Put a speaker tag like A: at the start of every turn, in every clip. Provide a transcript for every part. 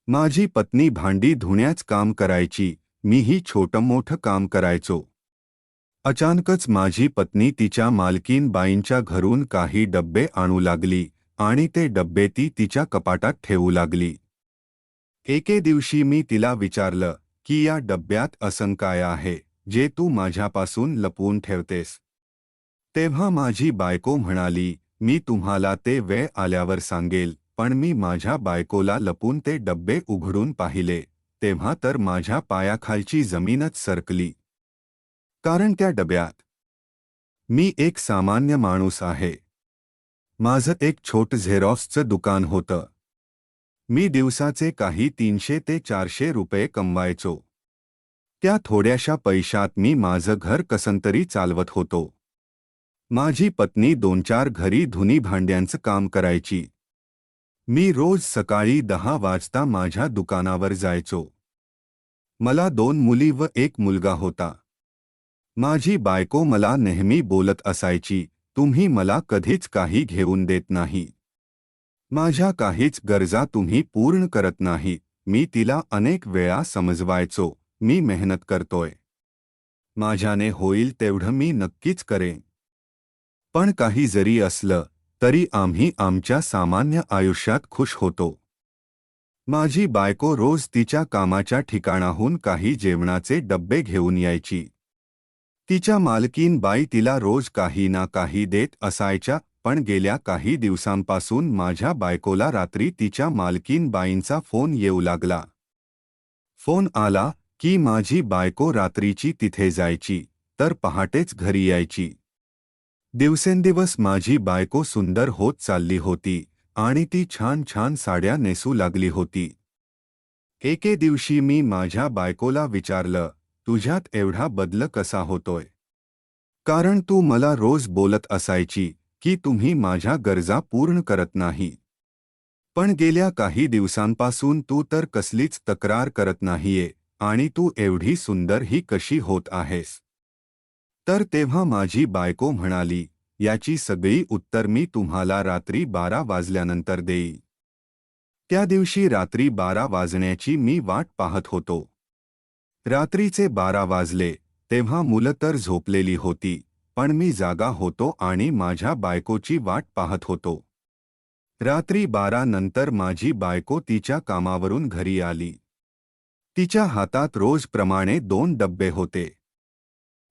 A: माझी पत्नी भांडी धुण्याच काम करायची, मीही छोटं-मोठं काम करायचो. अचानकच माझी पत्नी तिच्या मालकीन बाईंच्या घरून काही डब्बे आणू लागली आणि ते डब्बे ती तिच्या कपाटात ठेवू लागली. एके दिवशी मी तिला विचारलं की या डब्यात असं काय आहे, जे तू माझ्यापासून लपवून ठेवतेस? तेव्हा माझी बायको म्हणाली, मी तुम्हाला ते वेळ आल्यावर सांगेल. पण मी माझ्या बायकोला लपून ते डब्बे उघडून पाहिले, तेव्हा तर माझ्या पायाखालची जमीनच सरकली. कारण त्या डब्यात मी एक सामान्य माणूस आहे. माझं एक छोटं झेरॉक्सचं दुकान होतं. मी दिवसाचे काही 300 ते 400 रुपये कमवायचो. त्या थोड्याशा पैशात मी माझं घर कसंतरी चालवत होतो. माझी पत्नी 2-4 घरी धुनी भांड्यांचं काम करायची. मी रोज सकाळी 10 वाजता माझ्या दुकानावर जायचो. मला 2 मुली व 1 मुलगा होता. माझी बायको मला नेहमी बोलत असायची, तुम्ही मला कधीच काही घेऊन देत नाही. माझ्या काहीच गरजा तुम्ही पूर्ण करत नाही. मी तिला अनेक वेळा समजवायचो, मी मेहनत करतोय. माझ्याने होईल तेवढं मी नक्कीच करेन. पण काही जरी असलं तरी आम्ही आमच्या सामान्य आयुष्यात खुश होतो. माझी बायको रोज तिच्या कामाच्या ठिकाणाहून काही जेवणाचे डब्बे घेऊन यायची. तिच्या मालकीन बाई तिला रोज काही ना काही देत असायच्या. पण गेल्या काही दिवसांपासून माझ्या बायकोला रात्री तिच्या मालकीन बाईंचा फोन येऊ लागला. फोन आला की माझी बायको रात्रीची तिथे जायची, तर पहाटेच घरी यायची. दिवसेंदिवस माझी बायको सुंदर होत चालली होती आणि ती छान छान साड्या नेसू लागली होती. एके दिवशी मी माझ्या बायकोला विचारलं, तुझ्यात एवढा बदल कसा होतोय? कारण तू मला रोज बोलत असायची की तुम्ही माझ्या गरजा पूर्ण करत नाही. पण गेल्या काही दिवसांपासून तू तर कसलीच तक्रार करत नाहीये आणि तू एवढी सुंदर ही कशी होत आहेस? तर तेव्हा माझी बायको म्हणाली, याची सगळी उत्तर मी तुम्हाला रात्री 12 वाजल्यानंतर देईन. त्या दिवशी रात्री 12 वाजण्याची मी वाट पाहत होतो. रात्रीचे 12 वाजले तेव्हा मुलं तर झोपलेली होती, पण मी जागा होतो आणि माझ्या बायकोची वाट पाहत होतो. रात्री 12 नंतर माझी बायको तिच्या कामावरून घरी आली. तिच्या हातात रोजप्रमाणे 2 डब्बे होते.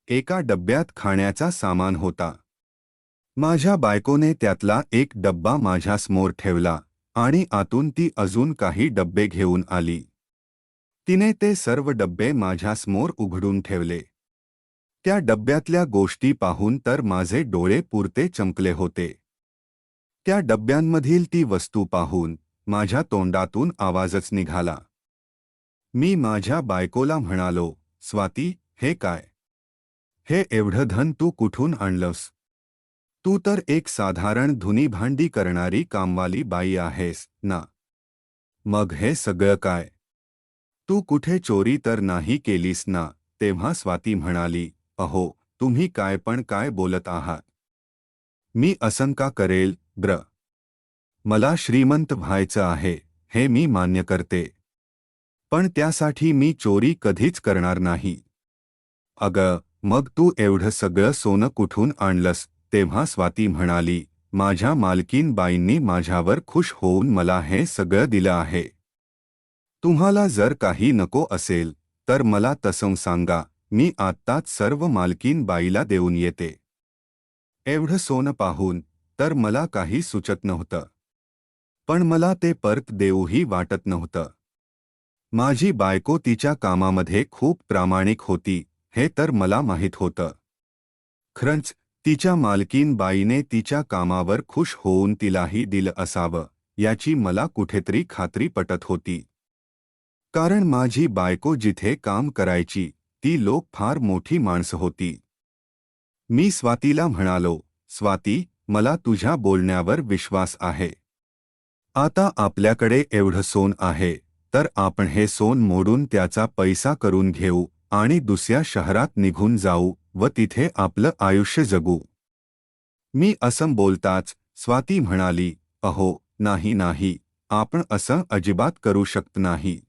A: एका डब्यात खाण्याचा सामान होता. माझ्या बायकोने त्यातला एक डब्बा माझ्यासमोर ठेवला आणि आतून ती अजून काही डब्बे घेऊन आली. तिने ते सर्व डब्बे माझ्यासमोर उघडून ठेवले. त्या डब्यातल्या गोष्टी पाहून तर माझे डोळे पुरते चमकले होते. त्या डब्यांमधील ती वस्तू पाहून माझ्या तोंडातून आवाजच निघाला. मी माझ्या बायकोला म्हणालो, स्वाती, हे काय? हे एवढं धन तू कुठून आणलंस? तू तर एक साधारण धुनी भांडी करणारी कामवाली बाई आहेस ना? मग हे सगळं काय? तू कुठे चोरी तर नाही केलीस ना? तेव्हा स्वाती म्हणाली, अहो, तुम्ही काय बोलत आहात? मी असं का करेल ब्र? मला श्रीमंत व्हायचं आहे, हे मी मान्य करते. पण त्यासाठी मी चोरी कधीच करणार नाही. अगं, मग तू एवढं सगळं सोनं कुठून आणलंस? तेव्हा स्वाती म्हणाली, माझ्या मालकीन बाईंनी माझ्यावर खुश होऊन मला हे सगळं दिलं आहे. तुम्हाला जर काही नको असेल तर मला तसं सांगा, मी आत्ताच सर्व मालकीन बाईला देऊन येते. एवढं सोनं पाहून तर मला काही सुचत नव्हतं. पण मला ते परत देऊही वाटत नव्हतं. माझी बायको तिच्या कामामध्ये खूप प्रामाणिक होती, हे तर मला माहीत होतं. खरंच तिच्या मालकीन बाईने तिच्या कामावर खुश होऊन तिलाही दिलं असावं, याची मला कुठेतरी खात्री पटत होती. कारण माझी बायको जिथे काम करायची ती लोक फार मोठी माणसं होती. मी स्वातीला म्हणालो, स्वाती, मला तुझ्या बोलण्यावर विश्वास आहे. आता आपल्याकडे एवढं सोन आहे, तर आपण हे सोन मोडून त्याचा पैसा करून घेऊ आणि दुसऱ्या शहरात निघून जाऊ व तिथे आपलं आयुष्य जगू. मी असं बोलताच स्वाती म्हणाली, अहो, नाही नाही, आपण असं अजिबात करू शकत नाही.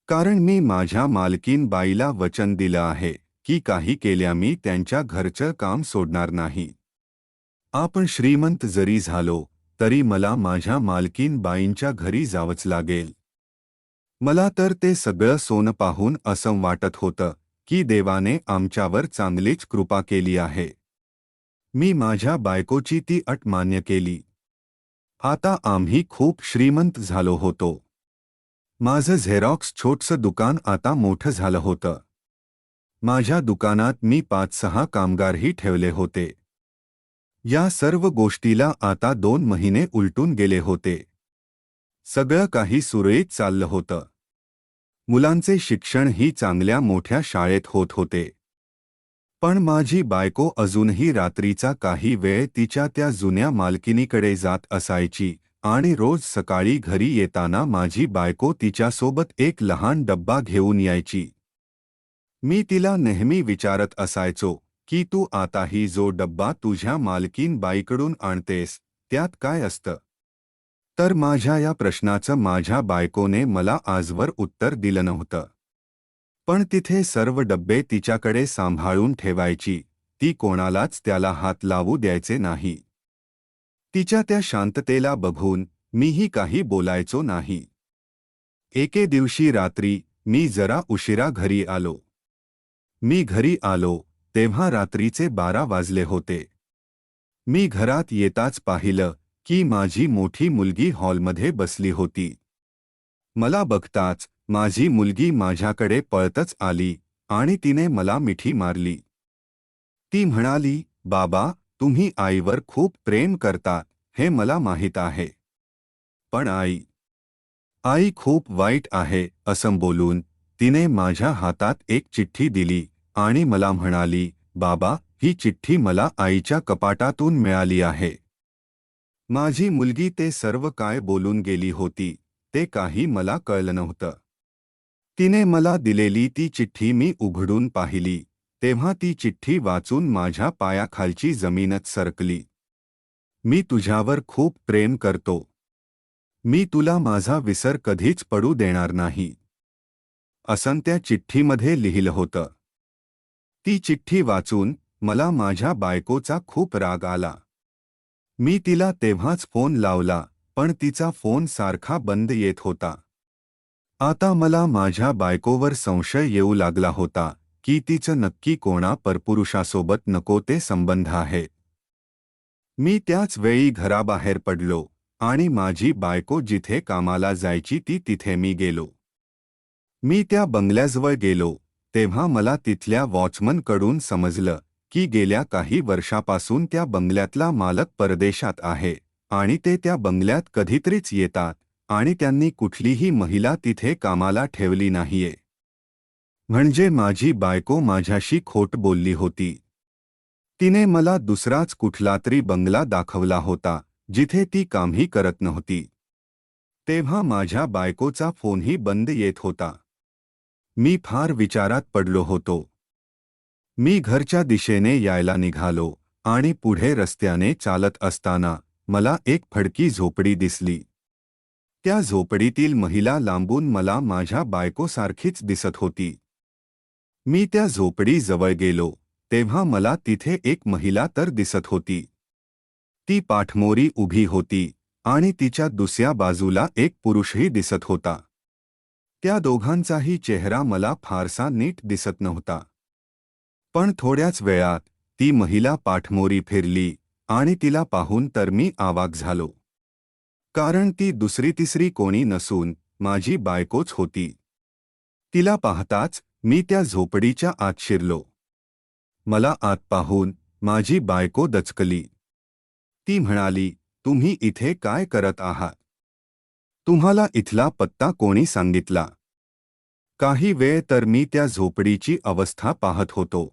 A: कारण मी माझ्या मालकीन बाईला वचन दिलं आहे की काही केल्या मी त्यांच्या घरचं काम सोडणार नाही. आपण श्रीमंत जरी झालो तरी मला माझ्या मालकीन बाईंच्या घरी जावंच लागेल. मला तर ते सगळं सोनं पाहून असं वाटत होतं की देवाने आमच्यावर चांगलीच कृपा केली आहे. मी माझ्या बायकोची ती अट मान्य केली. आता आम्ही खूप श्रीमंत झालो होतो. माझं झेरॉक्स छोटसं दुकान आता मोठं झालं होतं. माझ्या दुकानात मी 5-6 कामगारही ठेवले होते. या सर्व गोष्टीला आता 2 महिने उलटून गेले होते. सगळं काही सुरळीत चाललं होतं. मुलांचे शिक्षणही चांगल्या मोठ्या शाळेत होत होते. पण माझी बायको अजूनही रात्रीचा काही वेळ तिच्या त्या जुन्या मालकिनीकडे जात असायची आणि रोज सकाळी घरी येताना माझी बायको तिच्यासोबत एक लहान डब्बा घेऊन यायची. मी तिला नेहमी विचारत असायचो की तू आताही जो डब्बा तुझ्या मालकीन बाईकडून आणतेस त्यात काय असतं? तर माझ्या या प्रश्नाचं माझ्या बायकोने मला आजवर उत्तर दिलं नव्हतं. पण तिथे सर्व डब्बे तिच्याकडे सांभाळून ठेवायची. ती कोणालाच त्याला हात लावू द्यायचे नाही. तिच्या त्या शांततेला बघून मीही काही बोलायचो नाही. एके दिवशी रात्री मी जरा उशिरा घरी आलो. मी घरी आलो तेव्हा रात्रीचे 12 वाजले होते. मी घरात येताच पाहिलं की माझी मोठी मुलगी हॉलमध्ये बसली होती. मला बघताच माझी मुलगी माझ्याकडे पळतच आली आणि तिने मला मिठी मारली. ती म्हणाली, "बाबा, तुम्ही आईवर खूप प्रेम करता हे मला माहीत आहे. पण आई खूप वाईट आहे." असं बोलून तिने माझ्या हातात एक चिठ्ठी दिली आणि मला म्हणाली, "बाबा, ही चिठ्ठी मला आईच्या कपाटातून मिळाली आहे." माझी मुलगी ते सर्व काय बोलून गेली होती ते काही मला कळलं नव्हतं. तिने मला दिलेली ती चिठ्ठी मी उघडून पाहिली तेव्हा ती चिठ्ठी वाचून माझ्या पायाखालची जमीनच सरकली. "मी तुझ्यावर खूप प्रेम करतो. मी तुला माझा विसर कधीच पडू देणार नाही." असं त्या चिठ्ठीमध्ये लिहिलं होतं. ती चिठ्ठी वाचून मला माझ्या बायकोचा खूप राग आला. मी तिला तेव्हाच फोन लावला पण तिचा फोन सारखा बंद येत होता. आता मला माझ्या बायकोवर संशय येऊ लागला होता की तिचं नक्की कोणा परपुरुषासोबत नको ते संबंध आहेत. मी त्याच वेळी घराबाहेर पडलो आणि माझी बायको जिथे कामाला जायची ती तिथे मी गेलो. मी त्या बंगल्याजवळ गेलो तेव्हा मला तिथल्या वॉचमनकडून समजलं की गेल्या काही वर्षापासून त्या बंगल्यातला मालक परदेशात आहे आणि ते त्या बंगल्यात कधीतरीच येतात आणि त्यांनी कुठलीही महिला तिथे कामाला ठेवली नाहीये. म्हणजे माझी बायको माझ्याशी खोट बोलली होती. तिने मला दुसराच कुठलातरी बंगला दाखवला होता जिथे ती कामही करत नव्हती. तेव्हा माझ्या बायकोचा फोनही बंद येत होता. मी फार विचारात पडलो होतो. मी घरच्या दिशेने यायला निघालो आणि पुढे रस्त्याने चालत असताना मला एक फडकी झोपडी दिसली. त्या झोपडीतील महिला लांबून मला माझ्या बायकोसारखीच दिसत होती. मी त्या झोपडीजवळ गेलो तेव्हा मला तिथे एक महिला तर दिसत होती. ती पाठमोरी उभी होती आणि तिच्या दुसऱ्या बाजूला एक पुरुषही दिसत होता. त्या दोघांचाही चेहरा मला फारसा नीट दिसत नव्हता. पण थोड्याच वेळात ती महिला पाठमोरी फिरली आणि तिला पाहून तर मी अवाक झालो. कारण ती दुसरी तिसरी कोणी नसून माझी बायकोच होती. तिला पाहताच मी त्या झोपडीच्या आत शिरलो. मला आत पाहून माझी बायको दचकली. ती म्हणाली, "तुम्ही इथे काय करत आहात? तुम्हाला इथला पत्ता कोणी सांगितला?" काही वेळ तर मी त्या झोपडीची अवस्था पाहत होतो.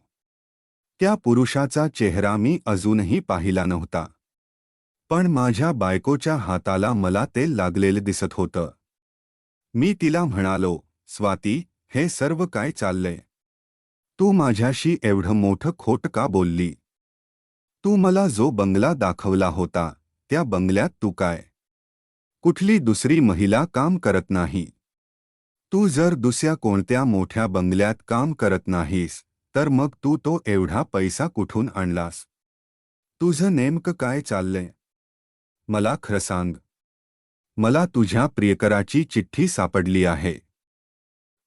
A: त्या पुरुषाचा चेहरा मी अजूनही पाहिला नव्हता. पण माझ्या बायकोच्या हाताला मला तेल लागलेलं दिसत होतं. मी तिला म्हणालो, "स्वाती, हे सर्व काय चाललंय? तू माझ्याशी एवढं मोठं खोट का बोलली? तू मला जो बंगला दाखवला होता त्या बंगल्यात तू काय कुठली दुसरी महिला काम करत नाही. तू जर दुसऱ्या कोणत्या मोठ्या बंगल्यात काम करत नाहीस तर मग तू तो एवढा पैसा कुठून आणलास? तुझं नेमकं काय चाललंय? मला खरं सांग. मला तुझ्या प्रियकराची चिठ्ठी सापडली आहे.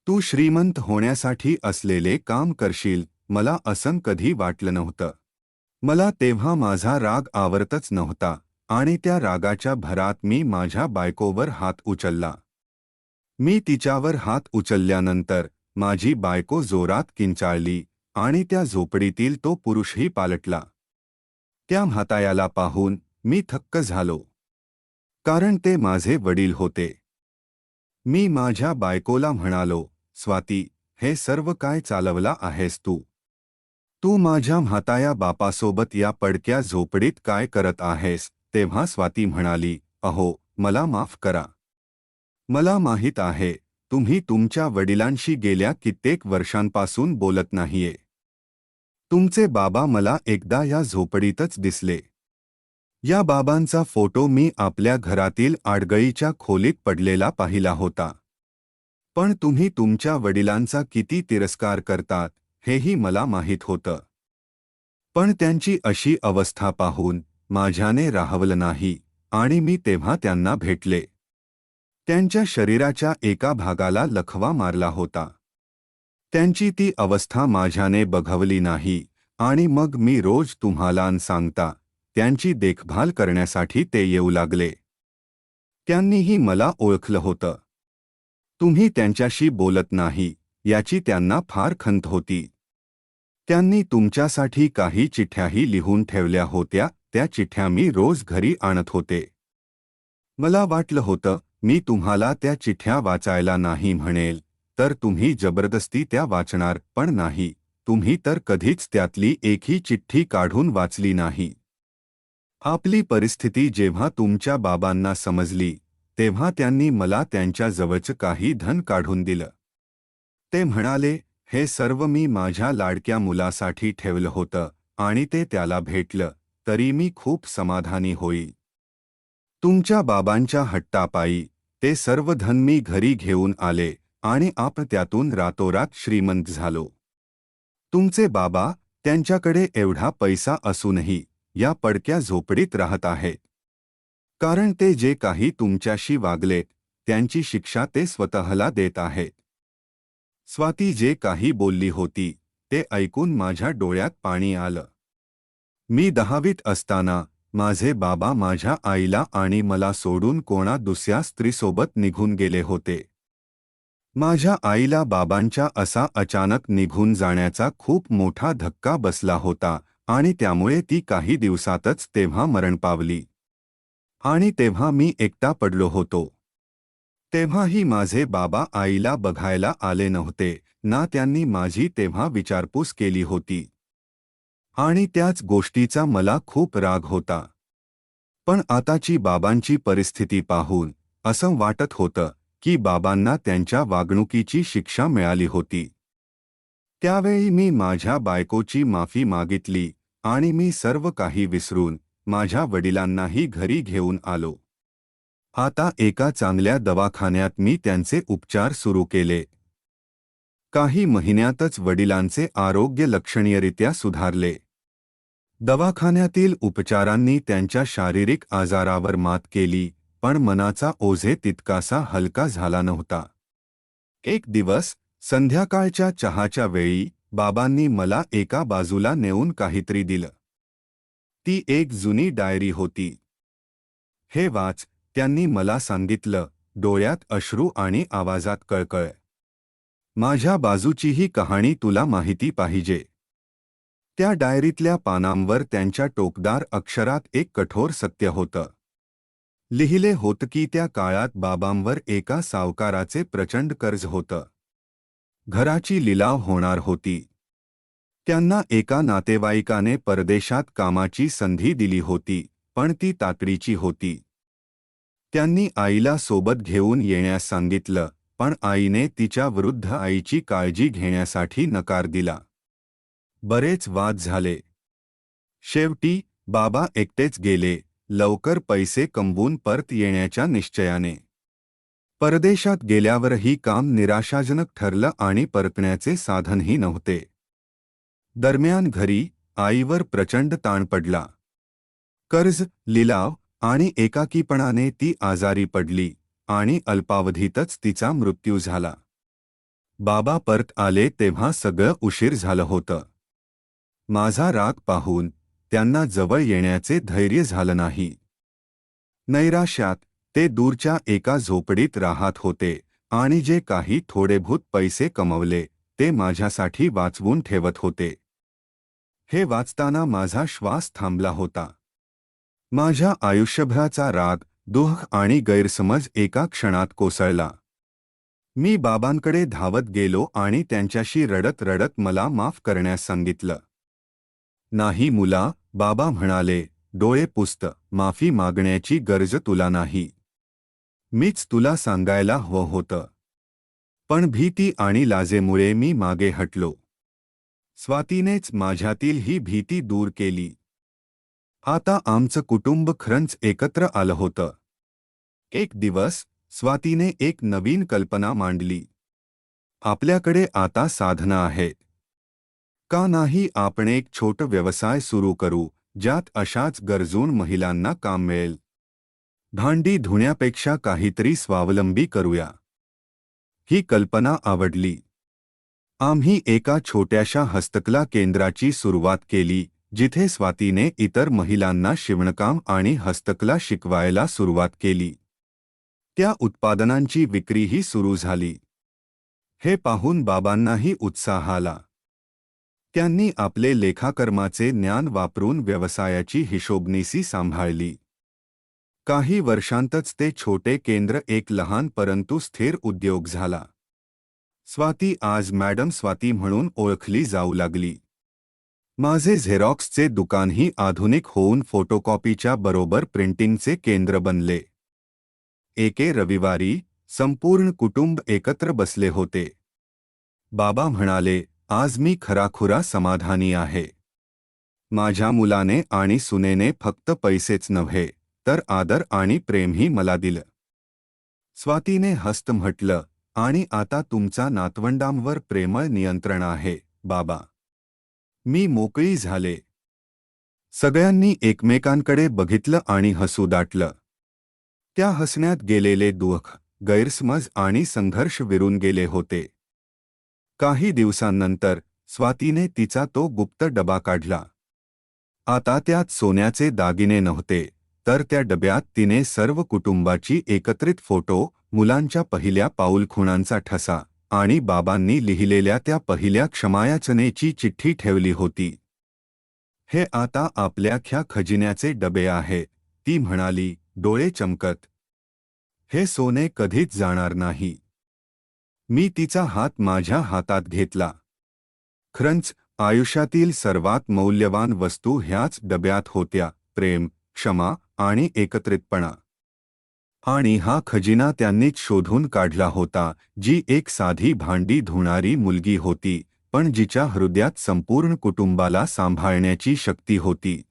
A: तू श्रीमंत होण्यासाठी असलेले काम करशील मला असं कधी वाटलं नव्हतं. मला तेव्हा माझा राग आवरतच नव्हता आणि त्या रागाच्या भरात मी माझ्या बायकोवर हात उचलला. मी तिच्यावर हात उचलल्यानंतर माझी बायको जोरात किंचाळली आणि त्या झोपडीतील तो पुरुषही पालटला. त्या म्हातायाला पाहून मी थक्क झालो. कारण ते माझे वडील होते. मी माझ्या बायकोला म्हणालो, स्वाती, हे सर्व काय चालवला आहेस तू? तू माझ्या म्हाताया बापासोबत या पडक्या झोपडीत काय करत आहेस? तेव्हा स्वाती म्हणाली, अहो, मला माफ करा. मला माहीत आहे, तुम्ही तुमच्या वडिलांशी गेल्या कित्येक वर्षांपासून बोलत नाहीये. तुमचे बाबा मला एकदा या झोपडीतच दिसले. या बाबांचा फोटो मी आपल्या घरातील आडगळीच्या खोलीत पडलेला पाहिला होता. पण तुम्ही तुमच्या वडिलांचा किती तिरस्कार करतात हेही मला माहीत होतं. पण त्यांची अशी अवस्था पाहून माझ्याने राहवलं नाही आणि मी तेव्हा त्यांना भेटले. त्यांच्या शरीराच्या एका भागाला लखवा मारला होता. त्यांची ती अवस्था माझ्याने बघवली नाही आणि मग मी रोज तुम्हाला सांगता त्यांची देखभाल करण्यासाठी ते येऊ लागले. त्यांनीही मला ओळखलं होतं. तुम्ही त्यांच्याशी बोलत नाही याची त्यांना फार खंत होती. त्यांनी तुमच्यासाठी काही चिठ्ठ्याही लिहून ठेवल्या होत्या. त्या चिठ्ठ्या मी रोज घरी आणत होते. मला वाटलं होतं मी तुम्हाला त्या चिठ्ठ्या वाचायला नाही म्हणेल तर तुम्ही जबरदस्ती त्या वाचणार पण नाही. तुम्ही तर कधीच त्यातली एकही चिठ्ठी काढून वाचली नाही. आपली परिस्थिती जेव्हा तुमच्या बाबांना समजली तेव्हा त्यांनी मला त्यांच्या जवळचं काही धन काढून दिलं. ते म्हणाले, हे सर्व मी माझ्या लाडक्या मुलासाठी ठेवलं होतं आणि ते त्याला भेटलं तरी मी खूप समाधानी होईल. तुमच्या बाबांच्या हट्टापायी ते सर्व धन मी घरी घेऊन आले आणि आपण त्यातून रातोरात श्रीमंत झालो. तुमचे बाबा त्यांच्याकडे एवढा पैसा असूनही या पडक्या झोपडीत राहत आहेत. कारण ते जे काही तुमच्याशी वागलेत त्यांची शिक्षा ते स्वतःला देत आहेत. स्वाती जे काही बोलली होती ते ऐकून माझ्या डोळ्यात पाणी आलं. मी 10वीत असताना माझे बाबा माझ्या आईला आणि मला सोडून कोणा दुसऱ्या स्त्रीसोबत निघून गेले होते. माझ्या आईला बाबांच्या असा अचानक निघून जाण्याचा खूप मोठा धक्का बसला होता आणि त्यामुळे ती काही दिवसातच तेव्हा मरण पावली. आणि तेव्हा मी एकटा पडलो होतो. तेव्हाही माझे बाबा आईला बघायला आले नव्हते ना त्यांनी माझी तेव्हा विचारपूस केली होती. आणि त्याच गोष्टीचा मला खूप राग होता. पण आताची बाबांची परिस्थिती पाहून असं वाटत होतं की बाबांना त्यांच्या वागणुकीची शिक्षा मिळाली होती. त्यावेळी मी माझ्या बायकोची माफी मागितली आणि मी सर्व काही विसरून माझ्या वडिलांनाही घरी घेऊन आलो. आता एका चांगल्या दवाखान्यात मी त्यांचे उपचार सुरू केले. काही महिन्यातच वडिलांचे आरोग्य लक्षणीयरित्या सुधारले. दवाखान्यातील उपचारांनी त्यांच्या शारीरिक आजारावर मात केली पण मनाचा ओझे तितकासा हलका झाला नव्हता. एक दिवस संध्याकाळच्या चहाच्या वेळी बाबांनी मला एका बाजूला नेऊन काहीतरी दिलं. ती एक जुनी डायरी होती. हे वाच, त्यांनी मला सांगितलं, डोळ्यात अश्रू आणि आवाजात कळकळ. माझ्या बाजूचीही कहाणी तुला माहिती पाहिजे. त्या डायरीतल्या पानांवर त्यांच्या टोकदार अक्षरात एक कठोर सत्य होतं. लिहिले होतं की त्या काळात बाबांवर एका सावकाराचे प्रचंड कर्ज होतं. घराची लिलाव होणार होती. त्यांना एका नातेवाईकाने परदेशात कामाची संधी दिली होती पण ती तातडीची होती. त्यांनी आईला सोबत घेऊन येण्यास सांगितलं पण आईने तिच्या वृद्ध आईची काळजी घेण्यासाठी नकार दिला. बरेच वाद झाले. शेवटी बाबा एकटेच गेले. लवकर पैसे कमवून परत येण्याच्या निश्चयाने. परदेशात गेल्यावरही काम निराशाजनक ठरलं आणि परतण्याचे साधनही नव्हते. दरम्यान घरी आईवर प्रचंड ताण पडला. कर्ज, लिलाव आणि एकाकीपणाने ती आजारी पडली आणि अल्पावधीतच तिचा मृत्यू झाला. बाबा परत आले तेव्हा सगळं उशीर झालं होतं. माझा राग पाहून त्यांना जवळ येण्याचे धैर्य झालं नाही. नैराश्यात ते दूरच्या एका झोपडीत राहत होते आणि जे काही थोडेभूत पैसे कमवले ते माझ्यासाठी वाचवून ठेवत होते. हे वाचताना माझा श्वास थांबला होता. माझ्या आयुष्यभराचा राग, दुःख आणि गैरसमज एका क्षणात कोसळला. मी बाबांकडे धावत गेलो आणि त्यांच्याशी रडत रडत मला माफ करण्यास सांगितलं. नाही मुला, बाबा म्हणाले, डोळे पुसत, माफी मागण्याची गरज तुला नाही. मीच तुला सांगायला हवं होतं. पण भीती आणि लाजेमुळे मी मागे हटलो. स्वातीनेच माझ्यातील ही भीती दूर केली. आता आमचं कुटुंब खरंच एकत्र आलं होतं. एक दिवस स्वातीने एक नवीन कल्पना मांडली. आपल्याकडे आता साधनं आहेत. का नाही आपण एक छोटा व्यवसाय सुरू करू, ज्यात अशाच गरजून महिलांना काम मिळेल. भांडी धुण्यापेक्षा काहीतरी स्वावलंबी करूया. ही कल्पना आवडली. आम्ही एका छोट्याशा हस्तकला केंद्राची सुरुवात केली, जिथे स्वातीने इतर महिलांना शिवणकाम आणि हस्तकला शिकवायला सुरुवात केली. त्या उत्पादनांची विक्रीही सुरू झाली. हे पाहून बाबांनाही उत्साह आला. त्यांनी आपले लेखाकर्माचे ज्ञान वापरून व्यवसायाची हिशोबनीसी सांभाळली. काही वर्षांतच ते छोटे केंद्र एक लहान परंतु स्थिर उद्योग झाला. स्वाती आज मॅडम स्वाती म्हणून ओळखली जाऊ लागली. माझे झेरॉक्सचे दुकानही आधुनिक होऊन फोटोकॉपीच्या बरोबर प्रिंटिंगचे केंद्र बनले. एके रविवारी संपूर्ण कुटुंब एकत्र बसले होते. बाबा म्हणाले, आज मी खराखुरा समाधानी आहे. माझ्या मुलाने आणि सुनेने फक्त पैसेच नव्हे, तर आदर आणि प्रेमही मला दिलं. स्वातीने हस्त म्हटलं, आणि आता तुमचा नातवंडांवर प्रेमळ नियंत्रण आहे, बाबा. मी मोकळी झाले. सगळ्यांनी एकमेकांकडे बघितलं आणि हसू दाटलं. त्या हसण्यात गेलेले दुःख, गैरसमज आणि संघर्ष विरून गेले होते. काही दिवसांनंतर स्वातीने तिचा तो गुप्त डबा काढला. आता त्यात सोन्याचे दागिने नव्हते, तर त्या डब्यात तिने सर्व कुटुंबाची एकत्रित फोटो, मुलांच्या पहिल्या पाऊलखुणांचा ठसा आणि बाबांनी लिहिलेल्या त्या पहिल्या क्षमायाचनेची चिठ्ठी ठेवली होती. हे आता आपल्या खजिन्याचे डबे आहे, ती म्हणाली, डोळे चमकत. हे सोने कधीच जाणार नाही. मी तिचा हात माझ्या हातात घेतला. खरंच आयुष्यातील सर्वात मौल्यवान वस्तू ह्याच डब्यात होत्या, प्रेम, क्षमा आणि एकत्रितपणा. आणि हा खजिना त्यांनीच शोधून काढला होता, जी एक साधी भांडी धुणारी मुलगी होती, पण जिच्या हृदयात संपूर्ण कुटुंबाला सांभाळण्याची शक्ती होती.